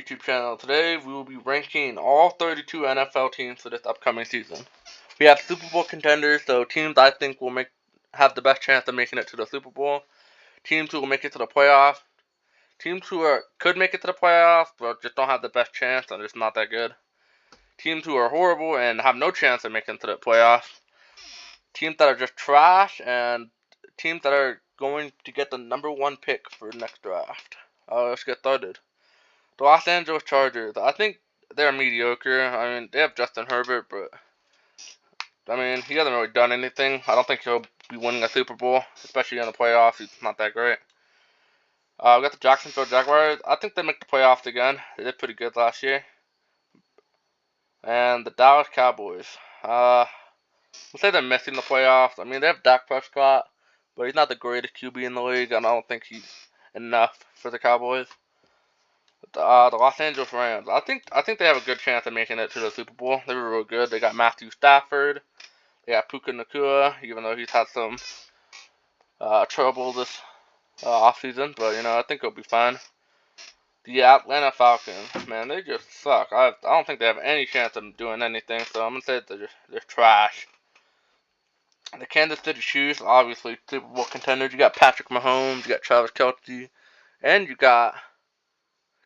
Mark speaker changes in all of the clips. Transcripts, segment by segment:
Speaker 1: YouTube channel. Today we will be ranking all 32 NFL teams for this upcoming season. We have Super Bowl contenders, so teams I think will have the best chance of making it to the Super Bowl. Teams who will make it to the playoffs. Teams who could make it to the playoffs, but just don't have the best chance and it's not that good. Teams who are horrible and have no chance of making it to the playoffs. Teams that are just trash, and teams that are going to get the #1 pick for next draft. Let's get started. The Los Angeles Chargers. I think they're mediocre. I mean, they have Justin Herbert, but I mean, he hasn't really done anything. I don't think he'll be winning a Super Bowl, especially in the playoffs. He's not that great. We got the Jacksonville Jaguars. I think they make the playoffs again. They did pretty good last year. And the Dallas Cowboys. We'll say they're missing the playoffs. I mean, they have Dak Prescott, but he's not the greatest QB in the league, and I don't think he's enough for the Cowboys. The Los Angeles Rams. I think they have a good chance of making it to the Super Bowl. They were real good. They got Matthew Stafford. They got Puka Nacua, even though he's had some trouble this offseason. But, I think he'll be fine. The Atlanta Falcons. Man, they just suck. I don't think they have any chance of doing anything. So I'm going to say that they're trash. The Kansas City Chiefs, obviously Super Bowl contenders. You got Patrick Mahomes. You got Travis Kelce. And you got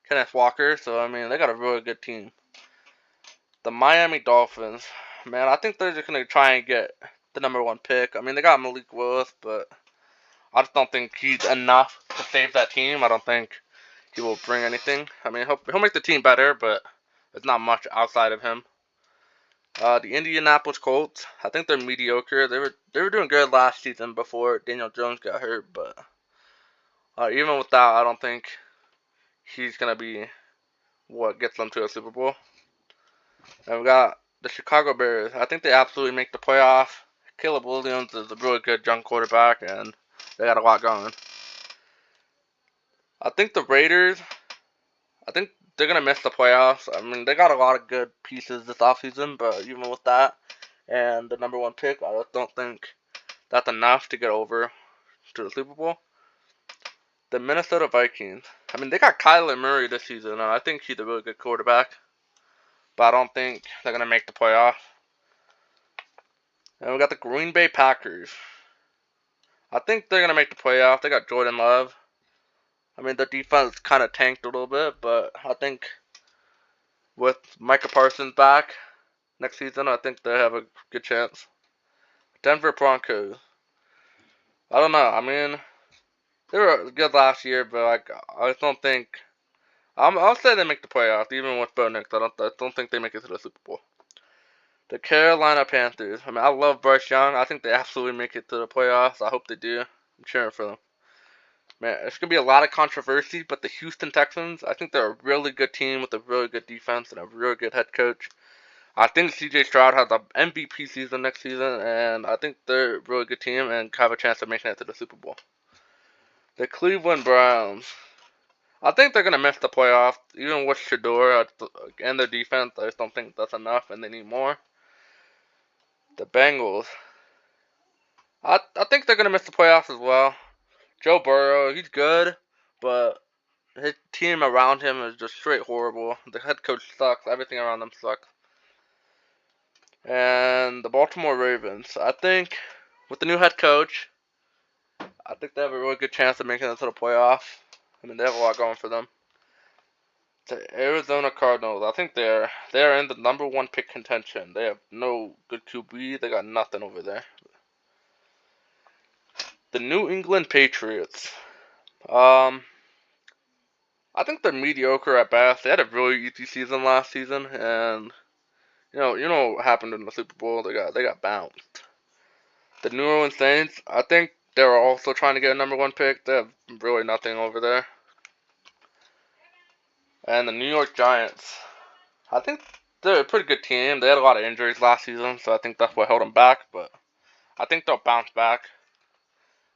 Speaker 1: Kenneth Walker, so I mean, they got a really good team. The Miami Dolphins, man, I think they're just going to try and get the #1 pick. I mean, they got Malik Willis, but I just don't think he's enough to save that team. I don't think he will bring anything. I mean, he'll make the team better, but there's not much outside of him. The Indianapolis Colts, I think they're mediocre. They were doing good last season before Daniel Jones got hurt, but even with that, I don't think he's going to be what gets them to a Super Bowl. And we got the Chicago Bears. I think they absolutely make the playoffs. Caleb Williams is a really good young quarterback, and they got a lot going. I think the Raiders, I think they're going to miss the playoffs. I mean, they got a lot of good pieces this offseason, but even with that and the #1 pick, I just don't think that's enough to get over to the Super Bowl. The Minnesota Vikings. I mean, they got Kyler Murray this season, and I think he's a really good quarterback. But I don't think they're going to make the playoffs. And we got the Green Bay Packers. I think they're going to make the playoffs. They got Jordan Love. I mean, the defense kind of tanked a little bit, but I think with Micah Parsons back next season, I think they have a good chance. Denver Broncos. I don't know. I mean, they were good last year, but I just don't think. I'll say they make the playoffs, even with Bo Nix. I don't think they make it to the Super Bowl. The Carolina Panthers. I mean, I love Bryce Young. I think they absolutely make it to the playoffs. I hope they do. I'm cheering for them. Man, there's going to be a lot of controversy, but the Houston Texans, I think they're a really good team with a really good defense and a really good head coach. I think C.J. Stroud has an MVP season next season, and I think they're a really good team and have a chance of making it to the Super Bowl. The Cleveland Browns. I think they're going to miss the playoffs, even with Shedeur and their defense. I just don't think that's enough, and they need more. The Bengals. I think they're going to miss the playoffs as well. Joe Burrow, he's good, but his team around him is just straight horrible. The head coach sucks. Everything around them sucks. And the Baltimore Ravens. I think with the new head coach, I think they have a really good chance of making it to the playoffs. I mean, they have a lot going for them. The Arizona Cardinals. I think they're in the #1 pick contention. They have no good QB. They got nothing over there. The New England Patriots. I think they're mediocre at best. They had a really easy season last season, and you know what happened in the Super Bowl. They got bounced. The New Orleans Saints. I think they're also trying to get a #1 pick. They have really nothing over there. And the New York Giants. I think they're a pretty good team. They had a lot of injuries last season, so I think that's what held them back. But I think they'll bounce back,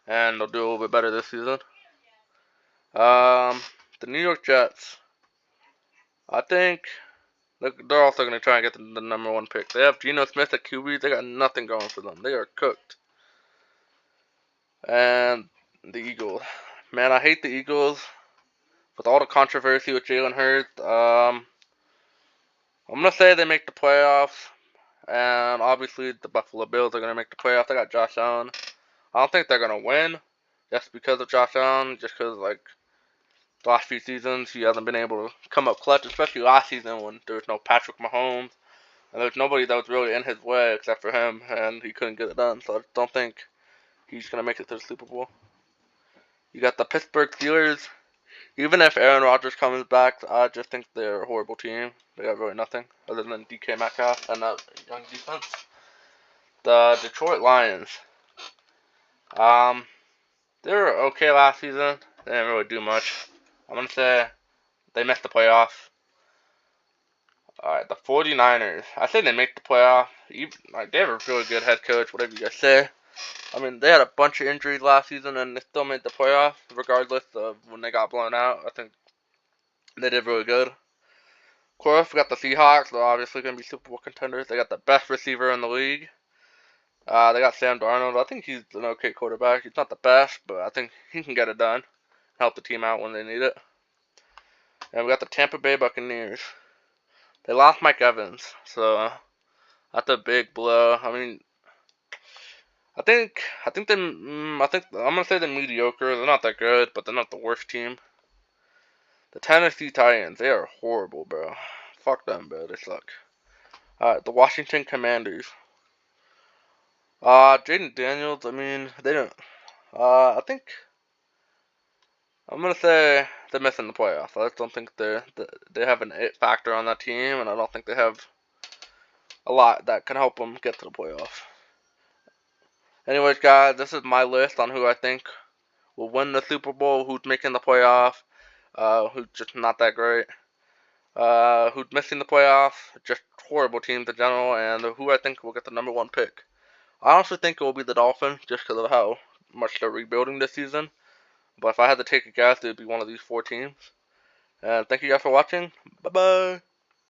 Speaker 1: and they'll do a little bit better this season. The New York Jets. I think they're also going to try and get the #1 pick. They have Geno Smith at QB. They got nothing going for them. They are cooked. And the Eagles. Man, I hate the Eagles with all the controversy with Jalen Hurts, I'm gonna say they make the playoffs, and obviously the Buffalo Bills are gonna make the playoffs. They got Josh Allen. I don't think they're gonna win, just because of Josh Allen, just because like the last few seasons he hasn't been able to come up clutch, especially last season when there was no Patrick Mahomes and there was nobody that was really in his way except for him, and he couldn't get it done. So I don't think he's gonna make it to the Super Bowl. You got the Pittsburgh Steelers. Even if Aaron Rodgers comes back, I just think they're a horrible team. They got really nothing other than DK Metcalf and that young defense. The Detroit Lions. Um, they were okay last season. They didn't really do much. I'm gonna say they missed the playoffs. Alright, the 49ers. I say they make the playoffs. Like, they have a really good head coach, whatever you guys say. I mean, they had a bunch of injuries last season and they still made the playoffs, regardless of when they got blown out. I think they did really good. Of course, we got the Seahawks. They're obviously going to be Super Bowl contenders. They got the best receiver in the league. They got Sam Darnold. I think he's an okay quarterback. He's not the best, but I think he can get it done. Help the team out when they need it. And we got the Tampa Bay Buccaneers. They lost Mike Evans, so that's a big blow. I mean, I think I'm gonna say they're mediocre. They're not that good, but they're not the worst team. The Tennessee Titans, they are horrible, bro. Fuck them, bro. They suck. The Washington Commanders. Jaden Daniels. I mean, they don't. I think I'm gonna say they're missing the playoffs. I just don't think they have an it factor on that team, and I don't think they have a lot that can help them get to the playoffs. Anyways, guys, this is my list on who I think will win the Super Bowl, who's making the playoffs, who's just not that great, who's missing the playoffs, just horrible teams in general, and who I think will get the number 1 pick. I honestly think it will be the Dolphins, just because of how much they're rebuilding this season. But if I had to take a guess, it would be one of these 4 teams. And thank you guys for watching. Bye-bye.